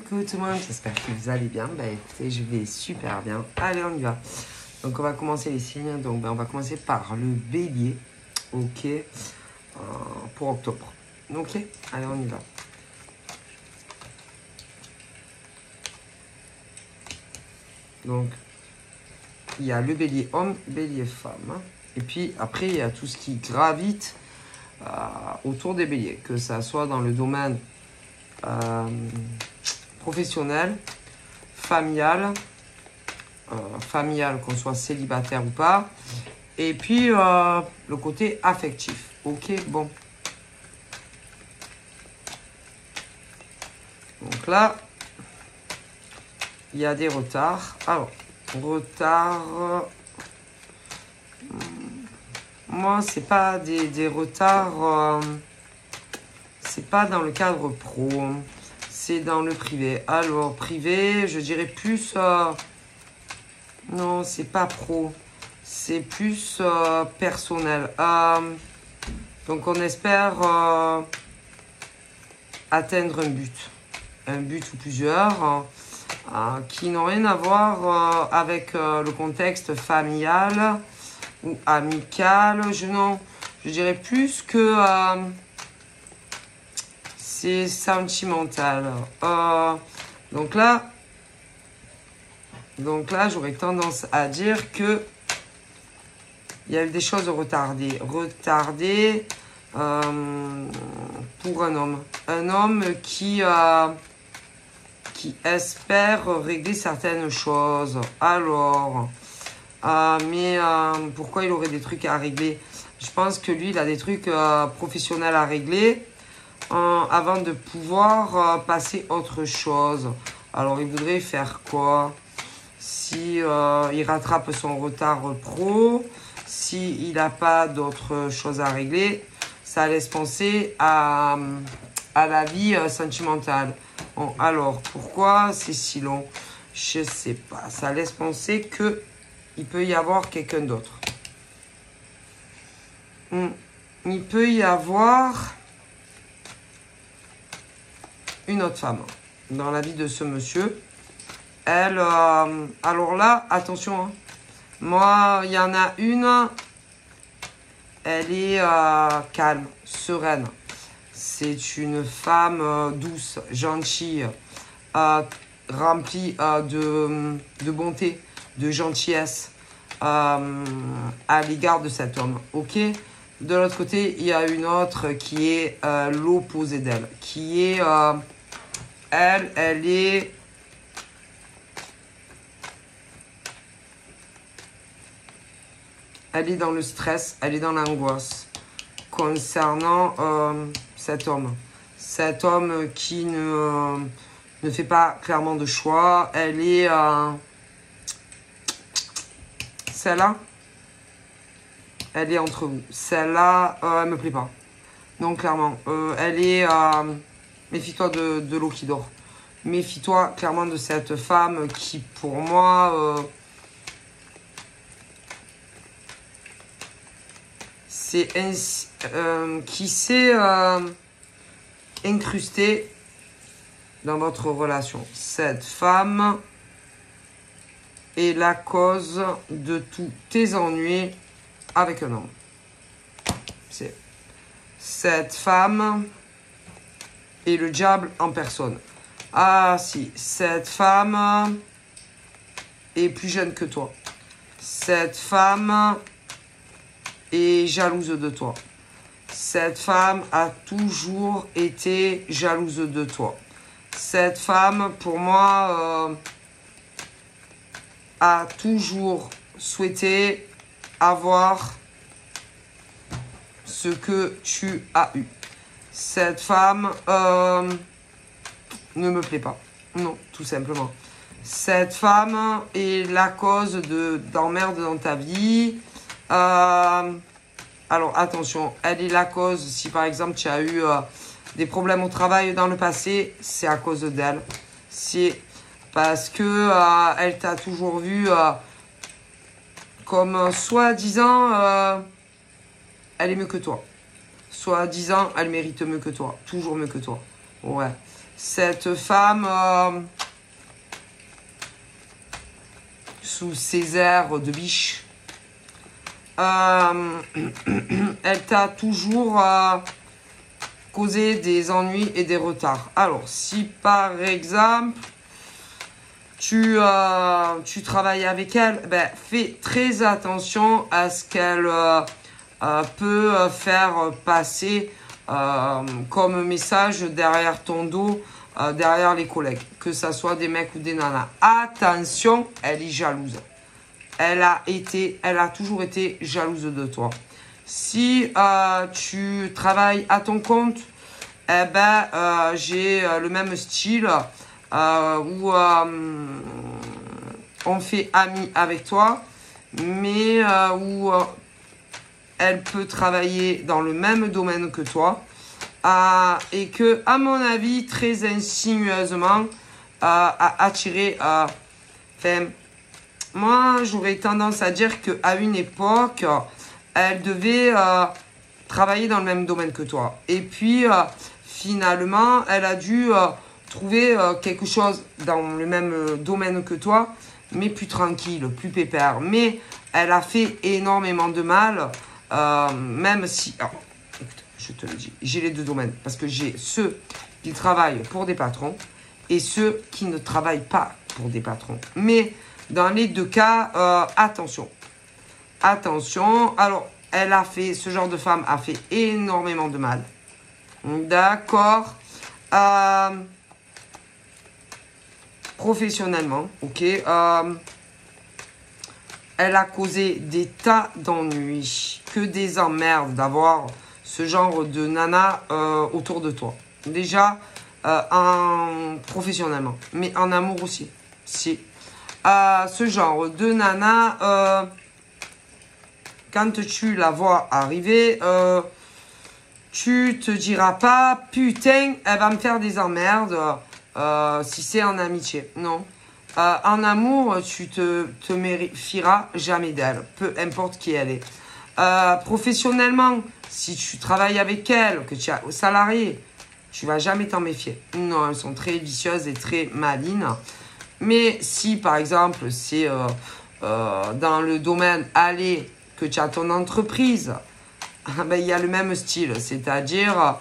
coucou tout le monde, j'espère que vous allez bien. Bah écoutez, je vais super bien. Allez, on y va. Donc on va commencer les signes. Donc on va commencer par le bélier. Ok. Pour octobre. Ok. Allez, on y va. Donc il y a le bélier homme, bélier femme. Et puis après, il y a tout ce qui gravite autour des béliers. Que ça soit dans le domaine professionnel, familial, qu'on soit célibataire ou pas, et puis le côté affectif. Ok, bon. Donc là, il y a des retards. Alors, retard. Moi, c'est pas des retards. C'est pas dans le cadre pro. C'est dans le privé. Alors, privé, je dirais plus. Non, c'est pas pro. C'est plus personnel. Donc, on espère atteindre un but. Un but ou plusieurs qui n'ont rien à voir avec le contexte familial ou amical. Je dirais plus que c'est sentimental. Donc là, j'aurais tendance à dire que il y a eu des choses retardées. Retardées pour un homme. Un homme qui espère régler certaines choses. Alors, mais pourquoi il aurait des trucs à régler? Je pense que lui, il a des trucs professionnels à régler avant de pouvoir passer autre chose. Alors, il voudrait faire quoi? Si il rattrape son retard pro, s'il n'a pas d'autres choses à régler, ça laisse penser à la vie sentimentale. Bon, alors, pourquoi c'est si long? Je sais pas. Ça laisse penser que il peut y avoir quelqu'un d'autre. Il peut y avoir une autre femme dans la vie de ce monsieur. Elle, alors là, attention. Hein. Moi, il y en a une. Elle est calme, sereine. C'est une femme douce, gentille, remplie de bonté, de gentillesse à l'égard de cet homme. Ok. De l'autre côté, il y a une autre qui est l'opposé d'elle, qui est elle est dans le stress, elle est dans l'angoisse concernant cet homme. Cet homme qui ne fait pas clairement de choix. Elle est celle-là. Elle est entre vous. Celle-là, elle me plaît pas. Non, clairement. Elle est... méfie-toi de l'eau qui dort. Méfie-toi clairement de cette femme qui, pour moi... qui s'est incrustée dans votre relation. Cette femme est la cause de tous tes ennuis avec un homme. Cette femme est le diable en personne. Ah si, cette femme est plus jeune que toi. Cette femme est jalouse de toi. Cette femme a toujours été jalouse de toi. Cette femme, pour moi, a toujours souhaité avoir ce que tu as eu. Cette femme ne me plaît pas. Non, tout simplement. Cette femme est la cause d'emmerde dans ta vie. Alors attention, elle est la cause. Si par exemple tu as eu des problèmes au travail dans le passé, c'est à cause d'elle. C'est parce que elle t'a toujours vu comme soi-disant elle est mieux que toi. Soi-disant elle mérite mieux que toi. Toujours mieux que toi. Ouais. cette femme sous ses airs de biche. Elle t'a toujours causé des ennuis et des retards. Alors, si par exemple, tu travailles avec elle, ben, fais très attention à ce qu'elle peut faire passer comme message derrière ton dos, derrière les collègues, que ça soit des mecs ou des nanas. Attention, elle est jalouse. Elle a toujours été jalouse de toi. Si tu travailles à ton compte, eh ben, j'ai le même style où on fait ami avec toi, mais où elle peut travailler dans le même domaine que toi et que, à mon avis, très insinueusement, a attiré... moi, j'aurais tendance à dire qu'à une époque, elle devait travailler dans le même domaine que toi. Et puis, finalement, elle a dû trouver quelque chose dans le même domaine que toi, mais plus tranquille, plus pépère. Mais elle a fait énormément de mal, même si... Alors, écoute, je te le dis, j'ai les deux domaines. Parce que j'ai ceux qui travaillent pour des patrons et ceux qui ne travaillent pas pour des patrons. Mais... dans les deux cas, attention. Attention. Alors, ce genre de femme a fait énormément de mal. D'accord. Professionnellement, ok. Elle a causé des tas d'ennuis. Que des emmerdes d'avoir ce genre de nana autour de toi. Déjà, professionnellement. Mais en amour aussi. Si. Ce genre de nana, quand tu la vois arriver, tu te diras pas, putain, elle va me faire des emmerdes si c'est en amitié. Non. En amour, tu te méfieras jamais d'elle, peu importe qui elle est. Professionnellement, si tu travailles avec elle, que tu es salarié, tu vas jamais t'en méfier. Non, elles sont très vicieuses et très malines. Mais si, par exemple, c'est dans le domaine aller que tu as ton entreprise, ben, y a le même style, c'est-à-dire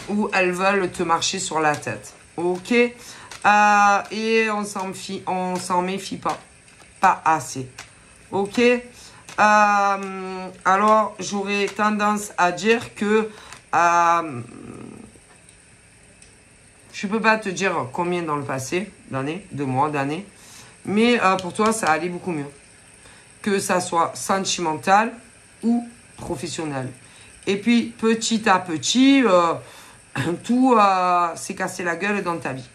où elles veulent te marcher sur la tête. Ok. Et on s'en méfie pas. Pas assez. Ok. Alors, j'aurais tendance à dire que... je ne peux pas te dire combien dans le passé, d'années, de mois, d'années. Mais pour toi, ça allait beaucoup mieux. Que ça soit sentimental ou professionnel. Et puis, petit à petit, tout s'est cassé la gueule dans ta vie.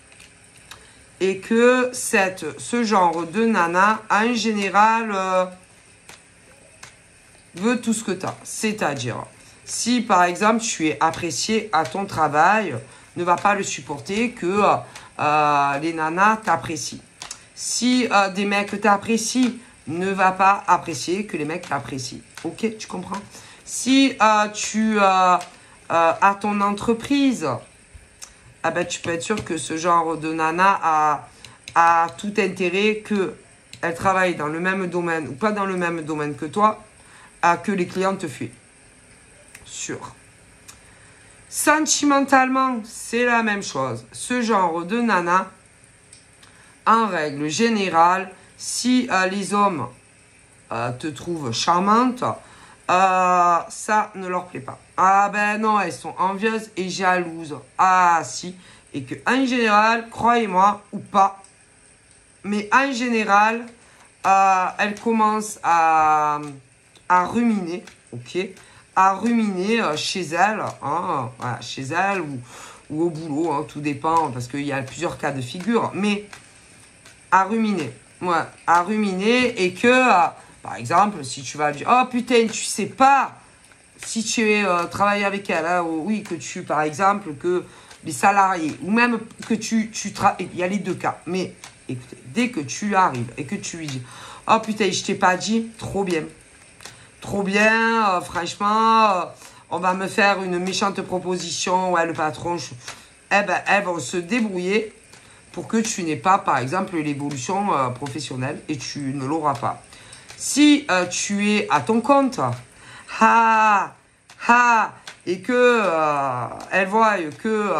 Et que ce genre de nana, en général, veut tout ce que tu as. C'est-à-dire, si par exemple, tu es apprécié à ton travail... ne va pas le supporter que les nanas t'apprécient. Si des mecs t'apprécient, ne va pas apprécier que les mecs t'apprécient. Ok, tu comprends? Si tu as ton entreprise, ben, tu peux être sûr que ce genre de nana a tout intérêt qu'elle travaille dans le même domaine ou pas dans le même domaine que toi, que les clients te fuient. Sûr. Sentimentalement, c'est la même chose. Ce genre de nana, en règle générale, si les hommes te trouvent charmante, ça ne leur plaît pas. Ah ben non, elles sont envieuses et jalouses. Ah si. Et que en général, croyez-moi ou pas, mais en général, elles commencent à ruminer, ok, à ruminer chez elle, hein, voilà, chez elle ou au boulot, hein, tout dépend, parce qu'il y a plusieurs cas de figure, mais à ruminer, ouais, à ruminer et que, par exemple, si tu vas dire, oh putain, tu sais pas, si tu travailles avec elle, hein, oui, que tu, par exemple, que les salariés, ou même que il y a les deux cas, mais écoutez, dès que tu arrives et que tu lui dis, oh putain, je t'ai pas dit, trop bien. Trop bien, franchement, on va me faire une méchante proposition. Ouais, le patron, eh ben, elles vont se débrouiller pour que tu n'aies pas, par exemple, l'évolution professionnelle et tu ne l'auras pas. Si tu es à ton compte, et que elles voient que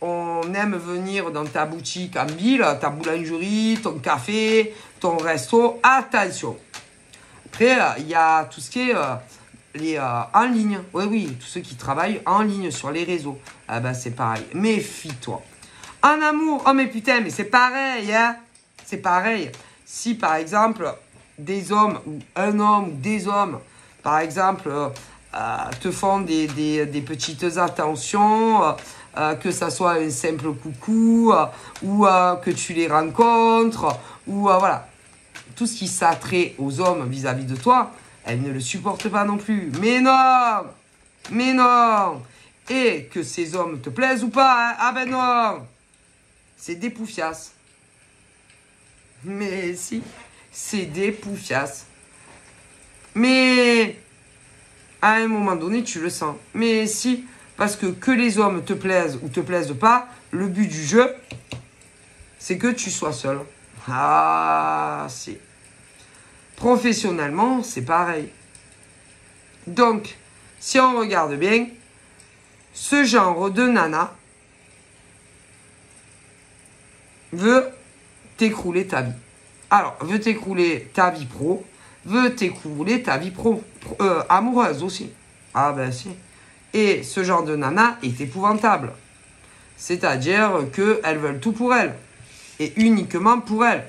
on aime venir dans ta boutique en ville, ta boulangerie, ton café, ton resto, attention. Après, il y a tout ce qui est en ligne. Oui, tous ceux qui travaillent en ligne sur les réseaux. Ah ben, c'est pareil. Méfie-toi. En amour, oh mais putain, mais c'est pareil, hein. C'est pareil. Si, par exemple, des hommes, ou un homme, ou des hommes, par exemple, te font des petites attentions, que ça soit un simple coucou, ou que tu les rencontres, ou voilà. Tout ce qui s'attrait aux hommes vis-à-vis de toi, elles ne le supportent pas non plus. Mais non. Et que ces hommes te plaisent ou pas, hein? Ah ben non. C'est des poufiasses. Mais si, c'est des poufiasses. Mais à un moment donné, tu le sens. Mais si, parce que les hommes te plaisent ou te plaisent pas, le but du jeu, c'est que tu sois seul. Ah, si. Professionnellement, c'est pareil. Donc, si on regarde bien, ce genre de nana veut t'écrouler ta vie. Alors, veut t'écrouler ta vie pro, veut t'écrouler ta vie amoureuse aussi. Ah ben si. Et ce genre de nana est épouvantable. C'est-à-dire qu'elles veulent tout pour elles. Et uniquement pour elles.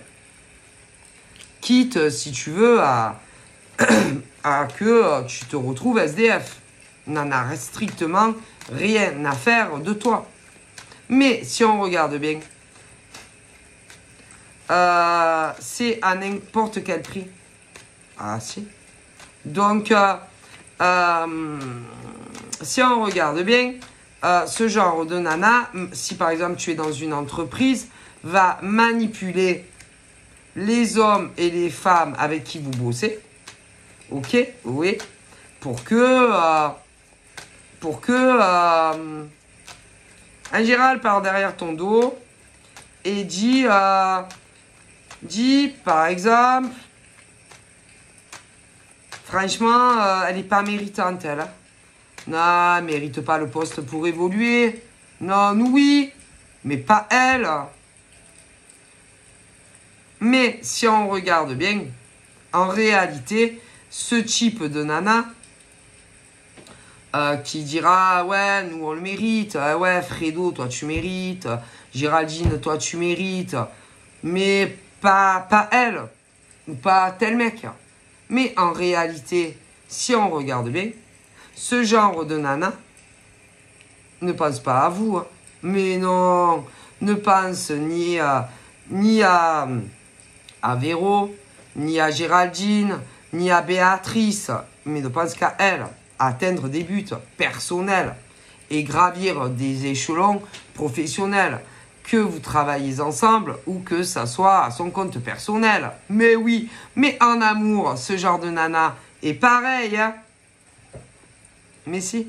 Quitte, si tu veux, à que tu te retrouves SDF. N'en a strictement rien à faire de toi. Mais si on regarde bien, c'est à n'importe quel prix. Ah si. Donc, si on regarde bien, ce genre de nana, si par exemple tu es dans une entreprise, va manipuler les hommes et les femmes avec qui vous bossez. Ok, oui. Pour que un Gérald part derrière ton dos et dit par exemple, franchement, elle n'est pas méritante, elle. Hein. Non, elle ne mérite pas le poste pour évoluer. Non, nous oui, mais pas elle. Mais si on regarde bien, en réalité, ce type de nana qui dira « Ouais, nous on le mérite. Ouais, Fredo, toi tu mérites. Géraldine, toi tu mérites. » Mais pas elle. Ou pas tel mec. Mais en réalité, si on regarde bien, ce genre de nana ne pense pas à vous. Hein. Mais non, ne pense ni à Véro, ni à Géraldine, ni à Béatrice, mais ne pense qu'à elle, atteindre des buts personnels et gravir des échelons professionnels, que vous travaillez ensemble ou que ça soit à son compte personnel. Mais oui, mais en amour, ce genre de nana est pareil. Hein. Mais si.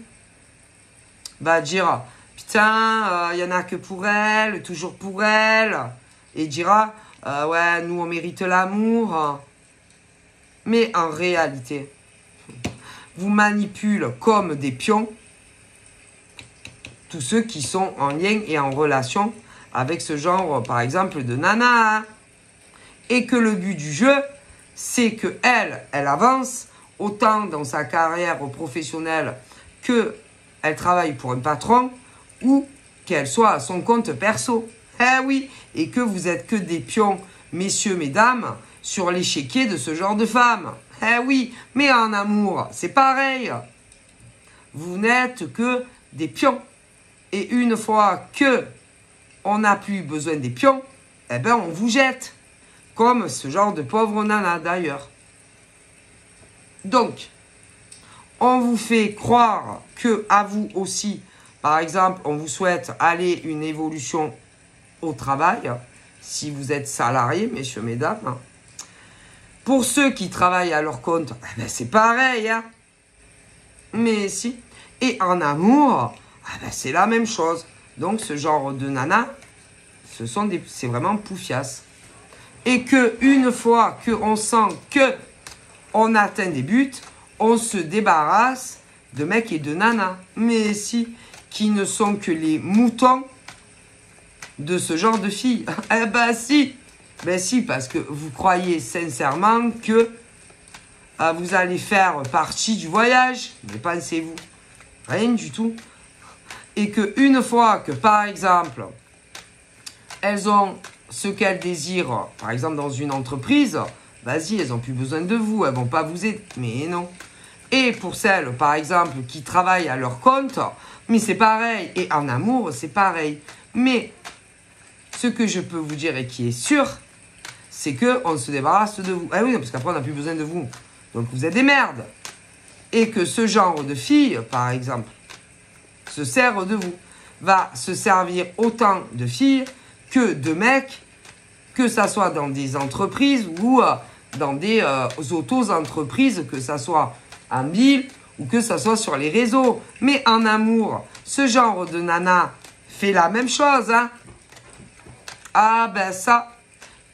Va dire, putain, y en a que pour elle, toujours pour elle. Et dira, ouais, nous on mérite l'amour. Mais en réalité, vous manipulez comme des pions tous ceux qui sont en lien et en relation avec ce genre, par exemple, de nana. Et que le but du jeu, c'est que elle avance autant dans sa carrière professionnelle que elle travaille pour un patron ou qu'elle soit à son compte perso. Eh oui, et que vous êtes que des pions, messieurs, mesdames, sur l'échiquier de ce genre de femmes. Eh oui, mais en amour, c'est pareil. Vous n'êtes que des pions. Et une fois que on n'a plus besoin des pions, eh ben on vous jette. Comme ce genre de pauvre nana d'ailleurs. Donc, on vous fait croire que à vous aussi, par exemple, on vous souhaite aller une évolution au travail, si vous êtes salarié, messieurs, mesdames. Pour ceux qui travaillent à leur compte, eh ben c'est pareil. Hein. Mais si. Et en amour, eh ben c'est la même chose. Donc, ce genre de nana, c'est vraiment poufias. Et que une fois qu'on sent que on atteint des buts, on se débarrasse de mecs et de nanas. Mais si, qui ne sont que les moutons de ce genre de filles. Eh ben si. Ben si, parce que vous croyez sincèrement que vous allez faire partie du voyage. Mais pensez-vous, rien du tout. Et que une fois que, par exemple, elles ont ce qu'elles désirent, par exemple dans une entreprise, vas-y, elles n'ont plus besoin de vous, elles ne vont pas vous aider. Mais non. Et pour celles, par exemple, qui travaillent à leur compte, mais c'est pareil. Et en amour, c'est pareil. Mais ce que je peux vous dire et qui est sûr, c'est qu'on se débarrasse de vous. Ah oui, parce qu'après, on n'a plus besoin de vous. Donc, vous êtes des merdes. Et que ce genre de fille, par exemple, se sert de vous, va se servir autant de filles que de mecs, que ça soit dans des entreprises ou dans des auto-entreprises, que ça soit en ville ou que ça soit sur les réseaux. Mais en amour, ce genre de nana fait la même chose, hein. Ah ben ça.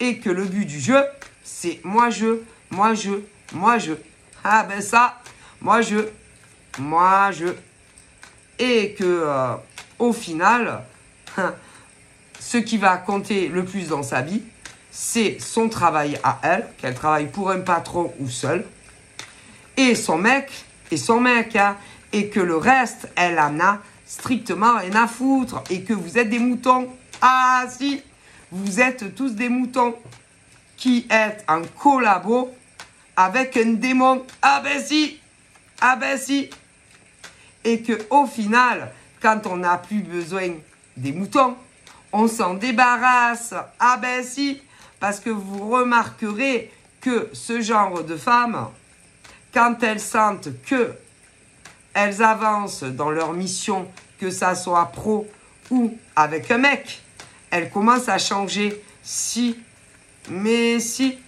Et que le but du jeu, c'est moi je. Ah ben ça, moi je. Et que au final, ce qui va compter le plus dans sa vie, c'est son travail à elle, qu'elle travaille pour un patron ou seule, et son mec, hein, et que le reste, elle en a strictement rien à foutre, et que vous êtes des moutons. Ah si, vous êtes tous des moutons qui êtes en collabo avec un démon. Ah ben si, et que au final, quand on n'a plus besoin des moutons, on s'en débarrasse. Ah ben si, parce que vous remarquerez que ce genre de femmes, quand elles sentent que elles avancent dans leur mission, que ça soit pro ou avec un mec, elles commencent à changer. Si, mais si,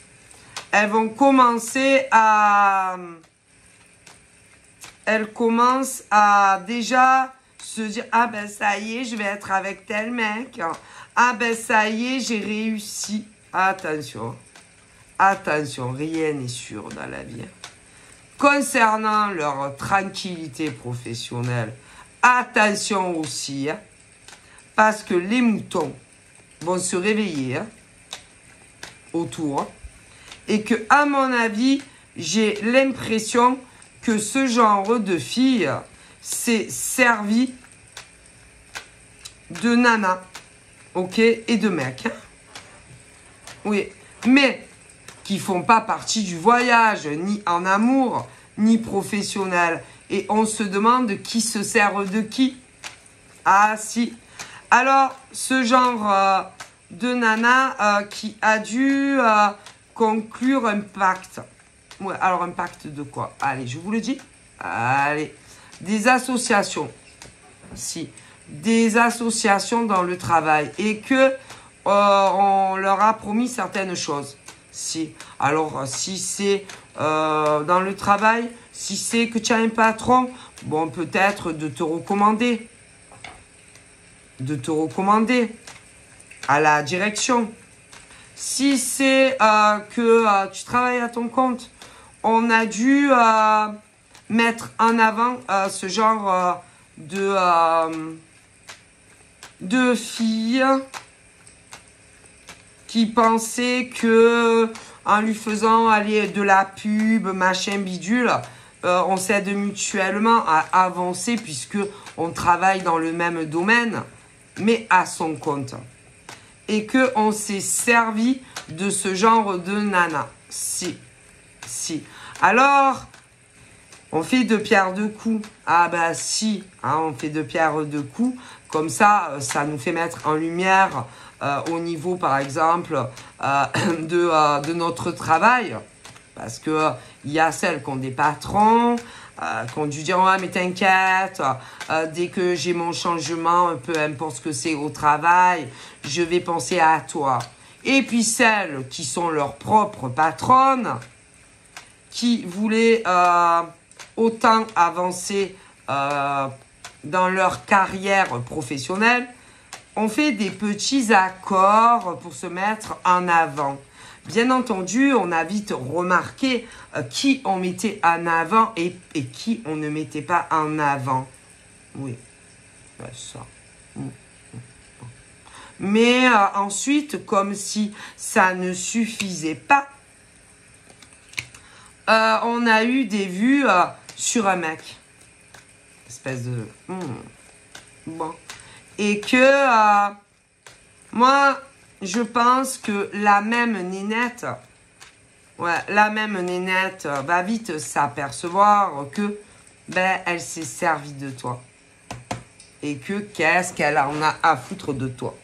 elles vont commencer à... Elles commencent à déjà se dire « Ah ben ça y est, je vais être avec tel mec. Ah ben ça y est, j'ai réussi. » Attention, attention, rien n'est sûr dans la vie. Concernant leur tranquillité professionnelle, attention aussi, hein, parce que les moutons vont se réveiller autour, et que, à mon avis, j'ai l'impression que ce genre de fille s'est servi de nana, ok, et de mec. Hein. Oui, mais qui font pas partie du voyage, ni en amour, ni professionnel. Et on se demande qui se sert de qui. Ah si. Alors, ce genre de nana qui a dû conclure un pacte. Ouais, alors un pacte de quoi? Allez, je vous le dis. Allez, des associations. Si, des associations dans le travail. Et que on leur a promis certaines choses. Si, alors si c'est dans le travail, si c'est que tu as un patron, bon, peut-être de te recommander. De te recommander à la direction. Si c'est que tu travailles à ton compte, on a dû mettre en avant ce genre de filles qui pensaient que en lui faisant aller de la pub, machin bidule, on s'aide mutuellement à avancer puisque on travaille dans le même domaine, mais à son compte. Et qu'on s'est servi de ce genre de nana. Si. Alors, on fait deux pierres deux coups. Ah bah si, hein, on fait deux pierres deux coups. Comme ça, ça nous fait mettre en lumière au niveau, par exemple, de notre travail. Parce que il y a celles qui ont des patrons, qui ont dû dire « Ah, mais t'inquiète, dès que j'ai mon changement, peu importe ce que c'est au travail, je vais penser à toi. » Et puis celles qui sont leurs propres patronnes, qui voulaient autant avancer dans leur carrière professionnelle, on fait des petits accords pour se mettre en avant. Bien entendu, on a vite remarqué qui on mettait en avant et qui on ne mettait pas en avant. Oui, ouais, ça. Mais ensuite, comme si ça ne suffisait pas, on a eu des vues sur un mec. Espèce de... Bon. Et que moi, je pense que la même nénette, va vite s'apercevoir que ben, elle s'est servie de toi. Et que qu'est-ce qu'elle en a à foutre de toi.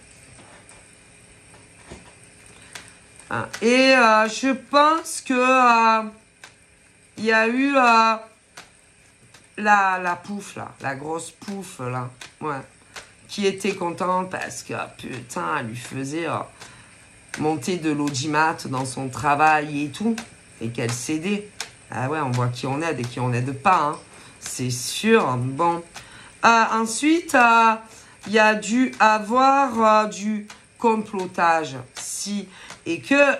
Et je pense que il y a eu la pouffe, là, la grosse pouffe, là, ouais, qui était contente parce que, putain, elle lui faisait monter de l'audimat dans son travail et tout, et qu'elle cédait. Ah ouais, on voit qui on aide et qui on n'aide pas, hein. C'est sûr. Bon. Ensuite, il y a dû avoir du complotage, si, et que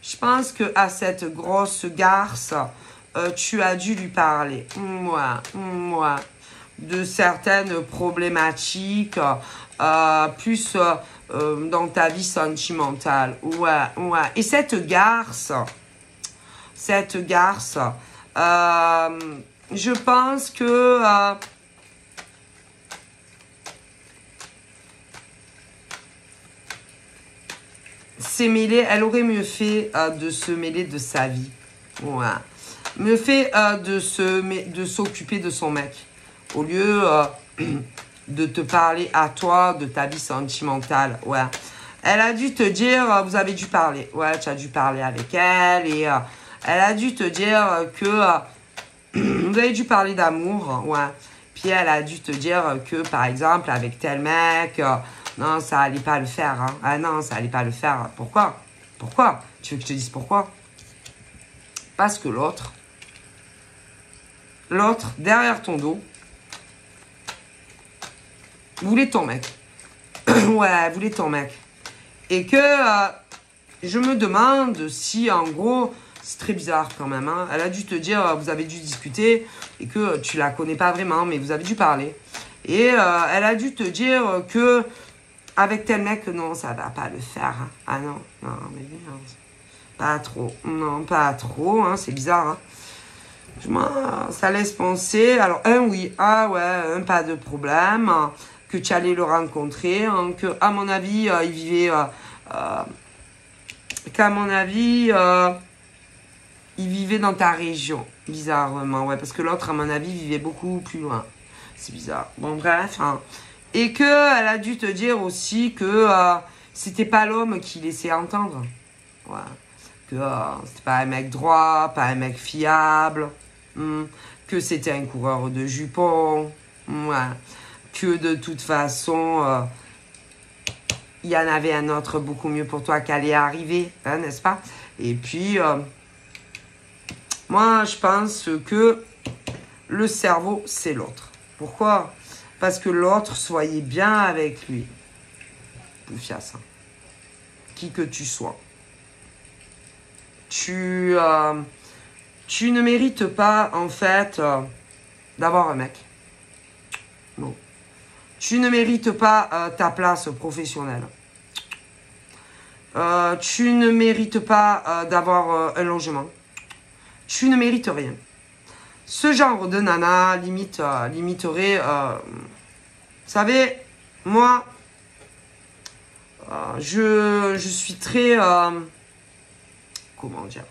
je pense que à cette grosse garce, tu as dû lui parler, moi, de certaines problématiques, plus dans ta vie sentimentale, ouais. Et cette garce, je pense que s'est mêlée, elle aurait mieux fait de se mêler de sa vie. Ouais. Mieux fait de s'occuper de son mec. Au lieu de te parler à toi de ta vie sentimentale. Ouais. Elle a dû te dire, vous avez dû parler. Ouais, tu as dû parler avec elle. Et elle a dû te dire que vous avez dû parler d'amour. Ouais. Puis elle a dû te dire que, par exemple, avec tel mec... non, ça allait pas le faire. Hein. Ah non, ça allait pas le faire. Pourquoi? Pourquoi? Tu veux que je te dise pourquoi? Parce que l'autre, derrière ton dos, voulait ton mec. Ouais, voulait ton mec. Et que je me demande si, en gros, c'est très bizarre quand même. Hein, elle a dû te dire, vous avez dû discuter et que tu la connais pas vraiment, mais vous avez dû parler. Et elle a dû te dire que avec tel mec, non, ça va pas le faire. Hein. Ah non, mais non, pas trop. Non, pas trop, hein, c'est bizarre. Hein. Ça laisse penser. Alors, oui, ah ouais, pas de problème. Que tu allais le rencontrer. Hein, que, à mon avis, il vivait... qu'à mon avis, il vivait dans ta région. Bizarrement, ouais. Parce que l'autre, à mon avis, vivait beaucoup plus loin. C'est bizarre. Bon, bref, hein. Et qu'elle a dû te dire aussi que c'était pas l'homme qui laissait entendre. Ouais. Que c'était pas un mec droit, pas un mec fiable. Que c'était un coureur de jupons. Ouais. Que de toute façon, il y en avait un autre beaucoup mieux pour toi qui allait arriver, hein, n'est-ce pas? Et puis, moi, je pense que le cerveau, c'est l'autre. Pourquoi? Parce que l'autre, soyez bien avec lui. Poufias. Hein. Qui que tu sois. Tu ne mérites pas, en fait, d'avoir un mec. Non. Tu ne mérites pas ta place professionnelle. Tu ne mérites pas d'avoir un logement. Tu ne mérites rien. Ce genre de nana limiterait... vous savez, moi, je suis très... comment dire?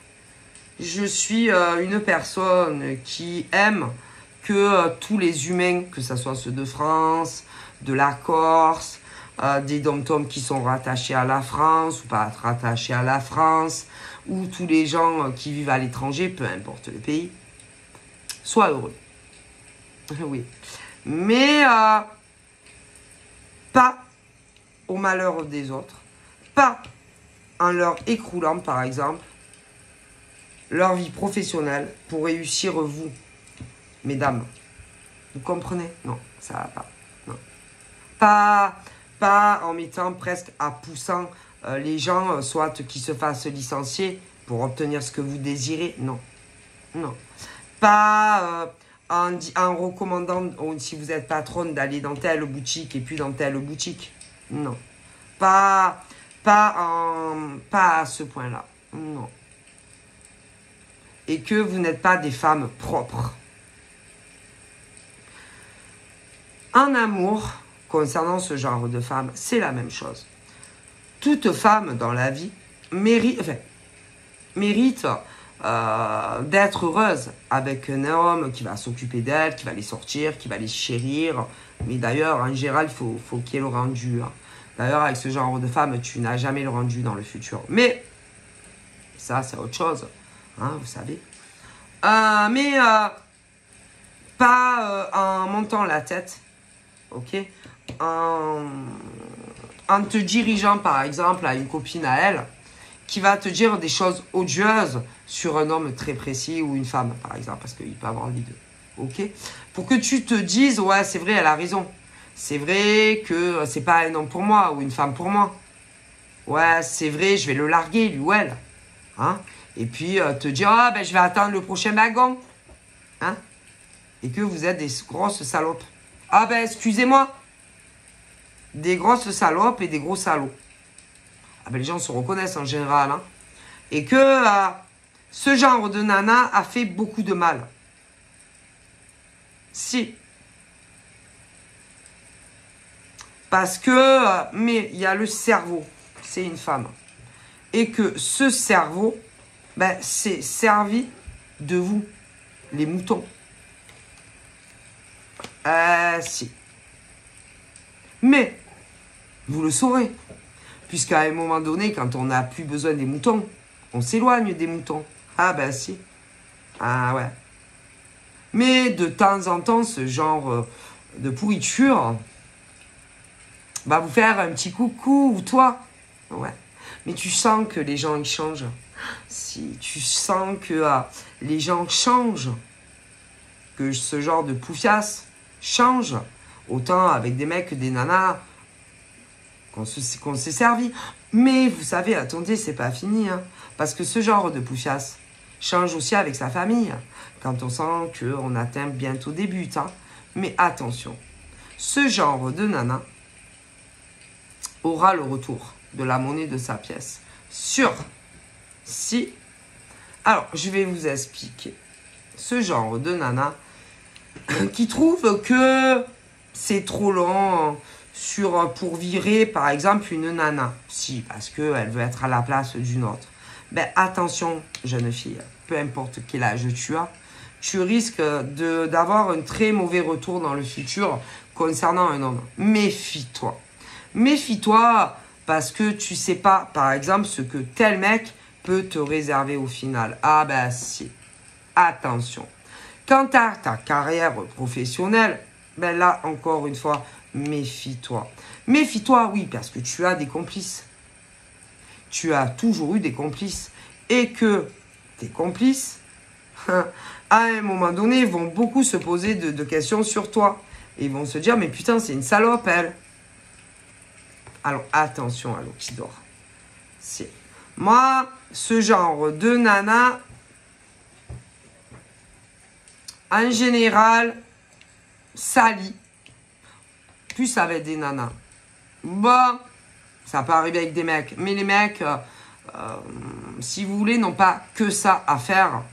Je suis une personne qui aime que tous les humains, que ce soit ceux de France, de la Corse, des dom-toms qui sont rattachés à la France ou pas rattachés à la France, ou tous les gens qui vivent à l'étranger, peu importe le pays, sois heureux. Oui. Mais pas au malheur des autres, pas en leur écroulant, par exemple, leur vie professionnelle pour réussir vous, mesdames. Vous comprenez? Non, ça va pas. Non. Pas en mettant presque à poussant les gens, soit qui se fassent licencier pour obtenir ce que vous désirez. Non. Non. Pas en recommandant, si vous êtes patronne, d'aller dans telle boutique et puis dans telle boutique. Non. Pas à ce point-là. Non. Et que vous n'êtes pas des femmes propres. En amour, concernant ce genre de femme, c'est la même chose. Toute femme dans la vie mérite d'être heureuse avec un homme qui va s'occuper d'elle, qui va les sortir, qui va les chérir. Mais d'ailleurs, en général, il faut qu'il y ait le rendu. Hein. D'ailleurs, avec ce genre de femme, tu n'as jamais le rendu dans le futur. Mais ça, c'est autre chose. Hein, vous savez. Pas en montant la tête. Ok, en te dirigeant par exemple à une copine à elle qui va te dire des choses odieuses sur un homme très précis ou une femme par exemple, parce qu'il peut avoir les deux. Ok, pour que tu te dises ouais c'est vrai, elle a raison, c'est vrai que c'est pas un homme pour moi ou une femme pour moi, ouais c'est vrai, je vais le larguer lui ou elle, hein, et puis te dire ah ben je vais attendre le prochain wagon, hein, et que vous êtes des grosses salopes. Ah ben, excusez-moi. Des grosses salopes et des gros salauds. Ah ben, les gens se reconnaissent en général. Hein. Et que ce genre de nana a fait beaucoup de mal. Si. Parce que, mais il y a le cerveau. C'est une femme. Et que ce cerveau, ben, c'est servi de vous, les moutons. Si. Mais, vous le saurez. Puisqu'à un moment donné, quand on n'a plus besoin des moutons, on s'éloigne des moutons. Ah ben si. Ah ouais. Mais de temps en temps, ce genre de pourriture va vous faire un petit coucou, ou toi. Ouais. Mais tu sens que les gens ils changent. Si tu sens que les gens changent, que ce genre de poufiasse change, autant avec des mecs que des nanas qu'on s'est servi. Mais vous savez, attendez, c'est pas fini. Hein, parce que ce genre de poufiasse change aussi avec sa famille. Quand on sent qu'on atteint bientôt des buts. Hein. Mais attention, ce genre de nana aura le retour de la monnaie de sa pièce. Sûr. Si. Alors, je vais vous expliquer. Ce genre de nana qui trouve que c'est trop long pour virer, par exemple, une nana. Si, parce qu'elle veut être à la place d'une autre. Ben, attention, jeune fille, peu importe quel âge tu as, tu risques d'avoir un très mauvais retour dans le futur concernant un homme. Méfie-toi. Méfie-toi parce que tu sais pas, par exemple, ce que tel mec peut te réserver au final. Ah ben si. Attention. Quant à ta carrière professionnelle, ben là, encore une fois, méfie-toi. Méfie-toi, oui, parce que tu as des complices. Tu as toujours eu des complices. Et que tes complices, à un moment donné, vont beaucoup se poser de questions sur toi. Et ils vont se dire, mais putain, c'est une salope, elle. Alors, attention à l'eau qui dort. Moi, ce genre de nana, en général, sali. Plus avec des nanas. Bon, ça peut arriver avec des mecs. Mais les mecs, si vous voulez, n'ont pas que ça à faire.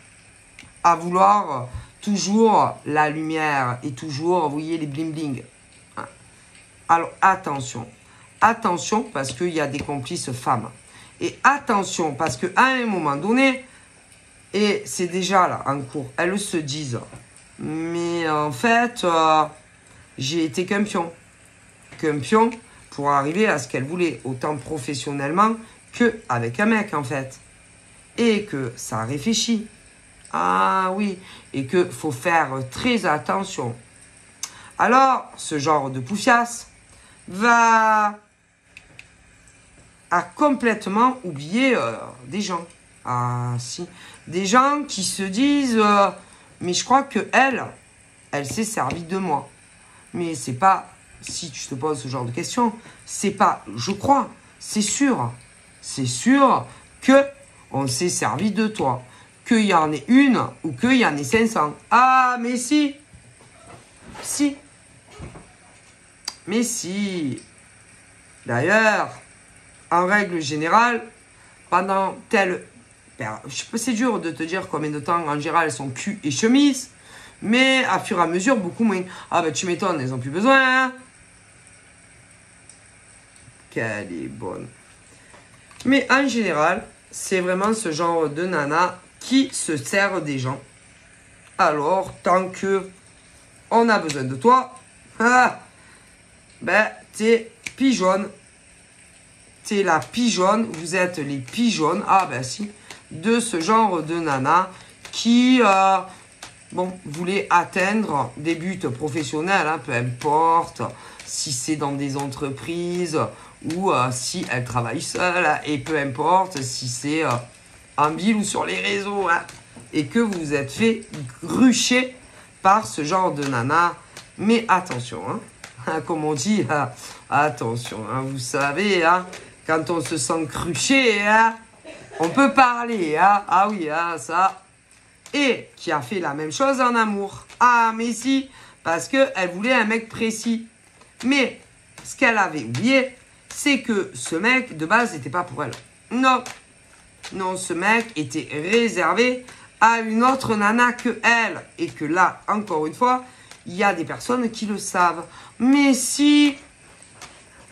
À vouloir toujours la lumière et toujours, vous voyez, les bling-bling. Alors, attention. Attention, parce qu'il y a des complices femmes. Et attention, parce qu'à un moment donné, et c'est déjà là, en cours, elles se disent, mais en fait, j'ai été qu'un pion. Qu'un pion pour arriver à ce qu'elle voulait, autant professionnellement qu'avec un mec, en fait. Et que ça réfléchit. Ah oui, et qu'il faut faire très attention. Alors, ce genre de poufiasse va complètement oublier des gens. Ah si, des gens qui se disent mais je crois que elle s'est servie de moi. Mais c'est pas si tu te poses ce genre de questions, c'est pas je crois, c'est sûr. C'est sûr que on s'est servi de toi. Qu'il y en ait une ou qu'il y en ait 500. Ah, mais si. Si. Mais si. D'ailleurs, en règle générale, pendant tel... C'est dur de te dire combien de temps, en général, elles sont cul et chemise. Mais à fur et à mesure, beaucoup moins. Ah ben tu m'étonnes, elles n'ont plus besoin. Hein, qu'elle est bonne. Mais en général, c'est vraiment ce genre de nana qui se sert des gens. Alors, tant que on a besoin de toi, ben, t'es pigeonne. T'es la pigeonne, vous êtes les pigeonnes, ah ben si, de ce genre de nana qui, voulait atteindre des buts professionnels, hein, peu importe si c'est dans des entreprises ou si elle travaille seule, et peu importe si c'est en ville ou sur les réseaux, hein, et que vous vous êtes fait grucher par ce genre de nana. Mais attention, hein, comme on dit, attention, hein, vous savez, hein, quand on se sent cruché, hein, on peut parler, hein, ah oui, hein, ça. Et qui a fait la même chose en amour. Ah, mais si, parce qu'elle voulait un mec précis. Mais ce qu'elle avait oublié, c'est que ce mec, de base, n'était pas pour elle. Non. Non, ce mec était réservé à une autre nana que elle. Et que là, encore une fois, il y a des personnes qui le savent. Mais si...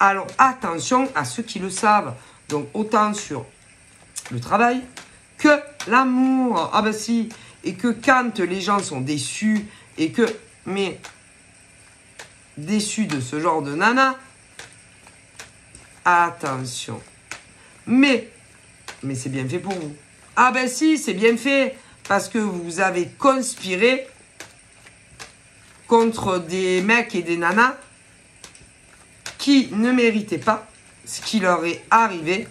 Alors, attention à ceux qui le savent. Donc, autant sur le travail que l'amour. Ah ben si... Et que quand les gens sont déçus, et que, mais, déçus de ce genre de nana, attention. Mais c'est bien fait pour vous. Ah ben si, c'est bien fait, parce que vous avez conspiré contre des mecs et des nanas qui ne méritaient pas ce qui leur est arrivé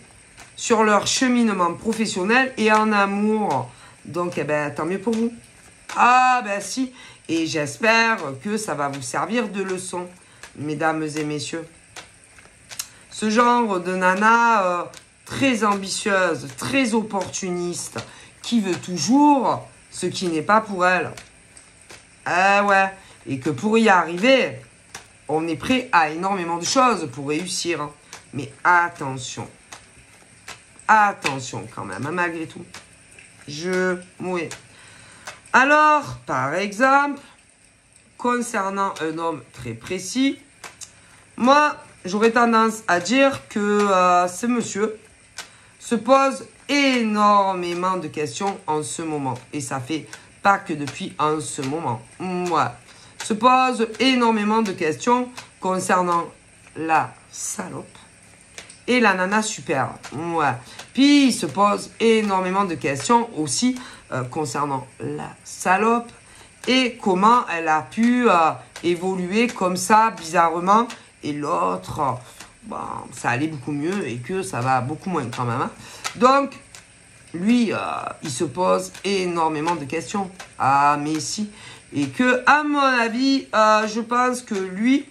sur leur cheminement professionnel et en amour. Donc, eh ben, tant mieux pour vous. Ah, ben si. Et j'espère que ça va vous servir de leçon, mesdames et messieurs. Ce genre de nana très ambitieuse, très opportuniste, qui veut toujours ce qui n'est pas pour elle. Ah ouais. Et que pour y arriver, on est prêt à énormément de choses pour réussir. Mais attention. Attention quand même, hein, malgré tout. Oui. Alors, par exemple, concernant un homme très précis, moi, j'aurais tendance à dire que ce monsieur se pose énormément de questions en ce moment. Et ça fait pas que depuis en ce moment. Ouais. Se pose énormément de questions concernant la salope et la nana super. Ouais. Puis, il se pose énormément de questions aussi concernant la salope et comment elle a pu évoluer comme ça, bizarrement. Et l'autre, ça allait beaucoup mieux et que ça va beaucoup moins quand même. Hein. Donc, lui, il se pose énormément de questions. Ah, mais si. Et que, à mon avis, je pense que lui,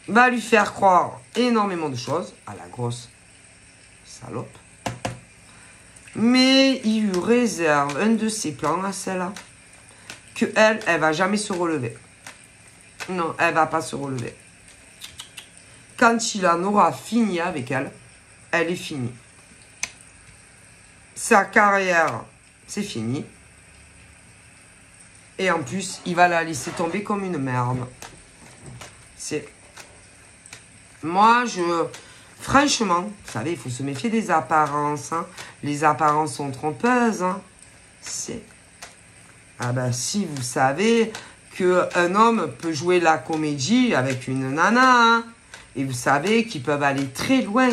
va lui faire croire énormément de choses à la grosse salope. Mais il lui réserve un de ses plans à celle-là. Que elle va jamais se relever. Non, elle va pas se relever. Quand il en aura fini avec elle, elle est finie. Sa carrière, c'est fini. Et en plus, il va la laisser tomber comme une merde. C'est... Moi, franchement, vous savez, il faut se méfier des apparences. Hein. Les apparences sont trompeuses. Hein. C'est... Ah ben, si vous savez qu'un homme peut jouer la comédie avec une nana. Hein. Et vous savez qu'ils peuvent aller très loin.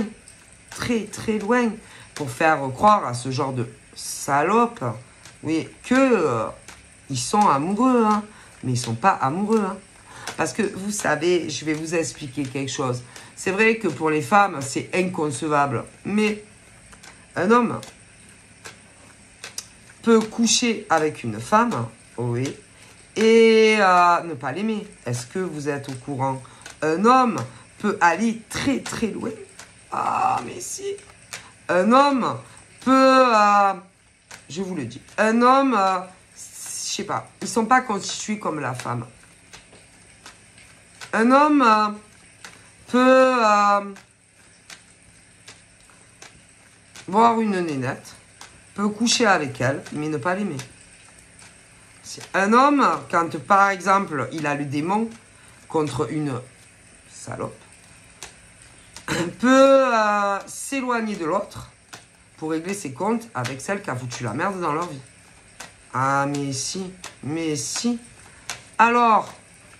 Très, très loin. Pour faire croire à ce genre de salope. Oui, que... ils sont amoureux. Hein. Mais ils ne sont pas amoureux. Hein. Parce que, vous savez, je vais vous expliquer quelque chose. C'est vrai que pour les femmes, c'est inconcevable. Mais un homme peut coucher avec une femme Oui. Et ne pas l'aimer. Est-ce que vous êtes au courant? Un homme peut aller très très loin. Ah, mais si. Un homme peut... je vous le dis. Un homme, je sais pas, ils sont pas constitués comme la femme. Un homme peut voir une nénette, peut coucher avec elle, mais ne pas l'aimer. Un homme, quand par exemple, il a le démon contre une salope, peut s'éloigner de l'autre pour régler ses comptes avec celle qui a foutu la merde dans leur vie. Ah, mais si, mais si. Alors,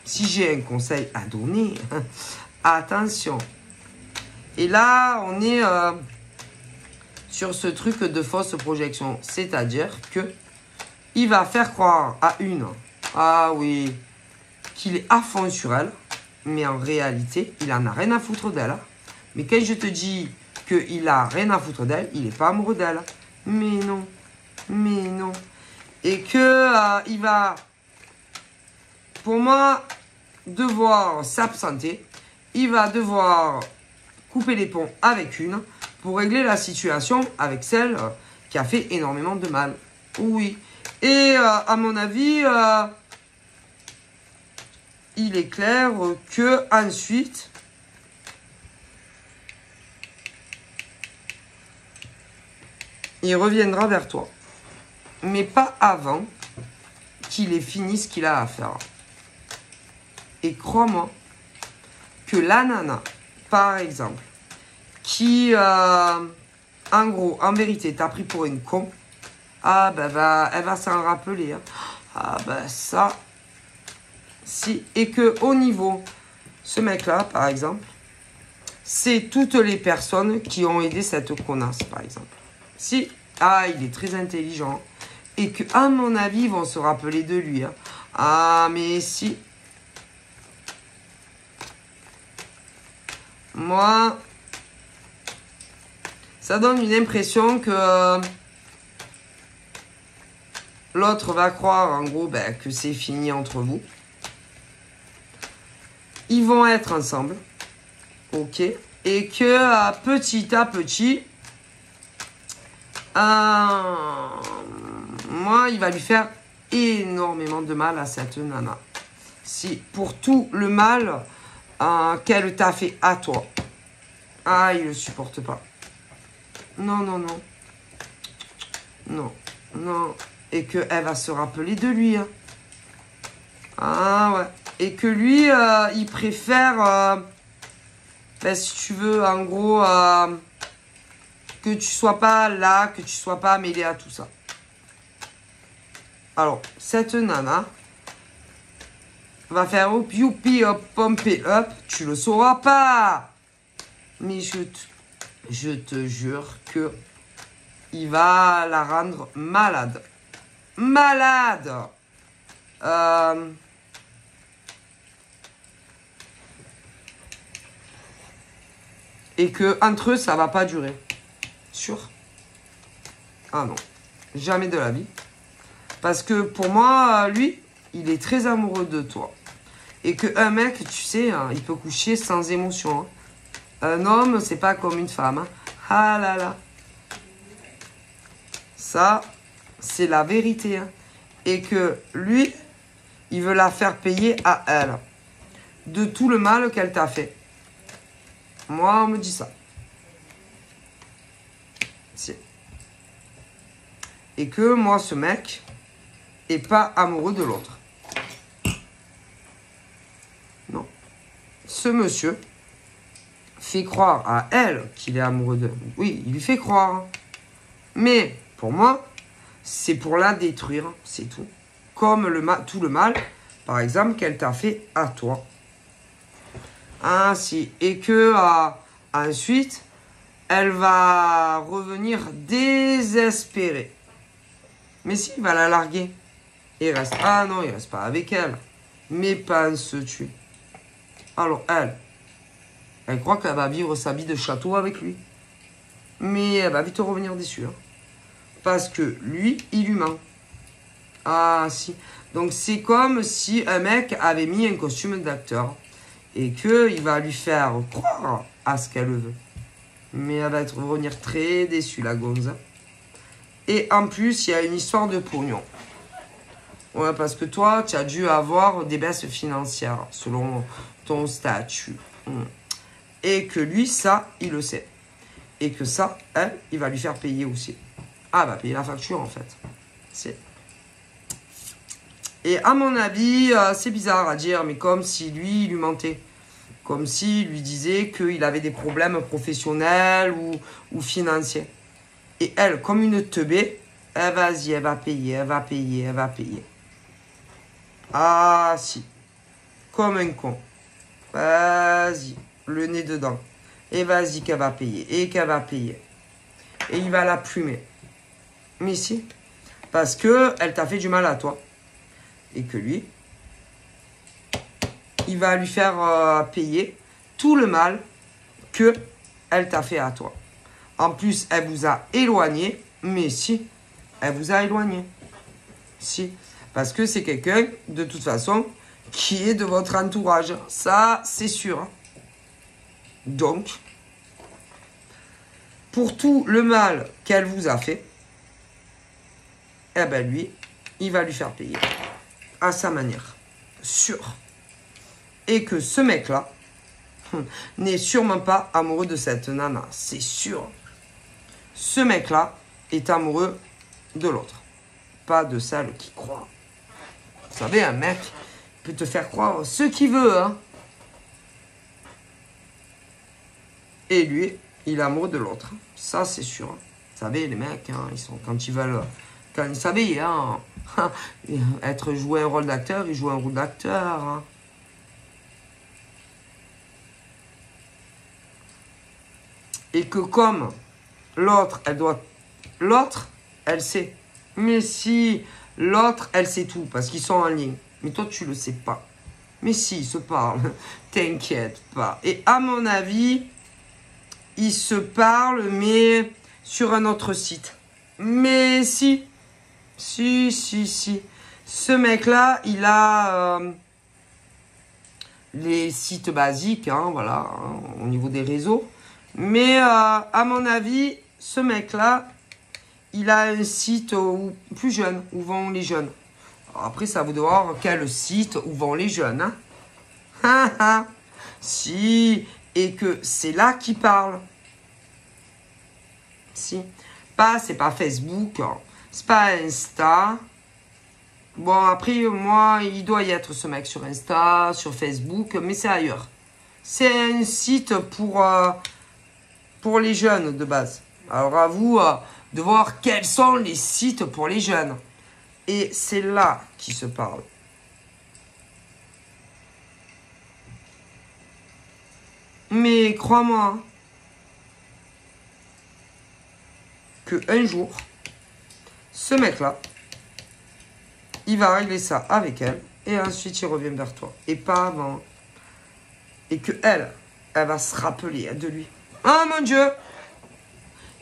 si j'ai un conseil à donner, attention. Et là, on est sur ce truc de fausse projection. C'est-à-dire que il va faire croire à une, ah oui, qu'il est à fond sur elle, mais en réalité, il en a rien à foutre d'elle. Mais quand je te dis qu'il a rien à foutre d'elle, il n'est pas amoureux d'elle. Mais non, mais non. Et que il va, pour moi, devoir s'absenter. Il va devoir couper les ponts avec une pour régler la situation avec celle qui a fait énormément de mal. Oui. Et à mon avis, il est clair que ensuite, il reviendra vers toi. Mais pas avant qu'il ait fini ce qu'il a à faire. Et crois-moi que la nana, par exemple, qui, en gros, en vérité, t'a pris pour une con, ah ben, elle va s'en rappeler. Hein. Ah ben ça, si. Et que au niveau, ce mec-là, par exemple, c'est toutes les personnes qui ont aidé cette connasse, par exemple. Si, ah, il est très intelligent. Et que, à mon avis, ils vont se rappeler de lui. Hein. Ah, mais si. Moi, ça donne une impression que l'autre va croire, en gros, ben, que c'est fini entre vous. Ils vont être ensemble. Ok. Et que petit à petit, moi, il va lui faire énormément de mal à cette nana. Si, pour tout le mal qu'elle t'a fait à toi. Ah, il ne le supporte pas. Non, non, non. Non, non. Et qu'elle va se rappeler de lui. Hein. Ah, ouais. Et que lui, il préfère, ben, si tu veux, en gros, que tu sois pas là, que tu sois pas mêlé à tout ça. Alors, cette nana va faire hop, youpi, hop, pompé, up. Tu le sauras pas. Mais je te jure que il va la rendre malade. Malade. Et que entre eux, ça va pas durer. Sûr? Ah non. Jamais de la vie. Parce que pour moi, lui, il est très amoureux de toi. Et qu'un mec, tu sais, hein, il peut coucher sans émotion. Hein. Un homme, c'est pas comme une femme. Hein. Ah là là. Ça, c'est la vérité. Hein. Et que lui, il veut la faire payer à elle. De tout le mal qu'elle t'a fait. Moi, on me dit ça. Si. Et que moi, ce mec est pas amoureux de l'autre. Non. Ce monsieur fait croire à elle qu'il est amoureux d'eux. Oui, il lui fait croire. Mais pour moi, c'est pour la détruire, c'est tout. Comme tout le mal, par exemple, qu'elle t'a fait à toi. Ainsi. Et que ensuite, elle va revenir désespérée. Mais si, il va la larguer. Il reste. Ah non, il reste pas avec elle. Mais pas se tuer. Alors elle croit qu'elle va vivre sa vie de château avec lui. Mais elle va vite revenir déçue. Hein. Parce que lui, il lui ment. Ah, si. Donc, c'est comme si un mec avait mis un costume d'acteur et qu'il va lui faire croire à ce qu'elle veut. Mais elle va revenir très déçue, la gonze. Et en plus, il y a une histoire de pognon. Ouais, parce que toi, tu as dû avoir des baisses financières selon ton statut. Et que lui, ça, il le sait. Et que ça, elle, il va lui faire payer aussi. Ah, va payer la facture, en fait. C'est... Et à mon avis, c'est bizarre à dire, mais comme si lui, il lui mentait. Comme s'il lui disait qu'il avait des problèmes professionnels ou financiers. Et elle, comme une teubée, elle, vas-y, elle va payer, elle va payer, elle va payer. Ah, si. Comme un con. Vas-y, le nez dedans. Et vas-y qu'elle va payer, et qu'elle va payer. Et il va la plumer. Mais si. Parce que elle t'a fait du mal à toi. Et que lui, il va lui faire payer tout le mal que elle t'a fait à toi. En plus, elle vous a éloigné. Mais si, elle vous a éloigné. Si. Parce que c'est quelqu'un, de toute façon, qui est de votre entourage. Ça, c'est sûr. Donc, pour tout le mal qu'elle vous a fait, eh ben lui, il va lui faire payer. À sa manière. Sûr. Et que ce mec-là n'est sûrement pas amoureux de cette nana. C'est sûr. Ce mec-là est amoureux de l'autre. Pas de celle qui croit. Vous savez, un mec peut te faire croire ce qu'il veut, hein. Et lui, il est amoureux de l'autre. Ça, c'est sûr. Vous savez, les mecs, hein, ils sont, quand ils veulent... Quand ils savent, hein, être jouer un rôle d'acteur, ils jouent un rôle d'acteur. Hein. Et que comme l'autre, elle doit... L'autre, elle sait. Mais si l'autre, elle sait tout, parce qu'ils sont en ligne. Mais toi, tu le sais pas. Mais si, ils se parlent. T'inquiète pas. Et à mon avis, ils se parlent, mais sur un autre site. Mais si. Si. Ce mec-là, il a les sites basiques, hein, voilà, hein, au niveau des réseaux. Mais à mon avis, ce mec-là, il a un site plus jeune, où vont les jeunes. Alors après, ça vous de voir quel site où vont les jeunes. Hein. Si, et que c'est là qu'il parle. Si. C'est pas Facebook, hein. C'est pas Insta. Bon, après, moi, il doit y être ce mec sur Insta, sur Facebook, mais c'est ailleurs. C'est un site pour les jeunes de base. Alors à vous de voir quels sont les sites pour les jeunes. Et c'est là qu'ils se parlent. Mais crois-moi que un jour, ce mec-là, il va régler ça avec elle et ensuite il revient vers toi. Et pas avant. Et que elle va se rappeler de lui. Oh mon Dieu!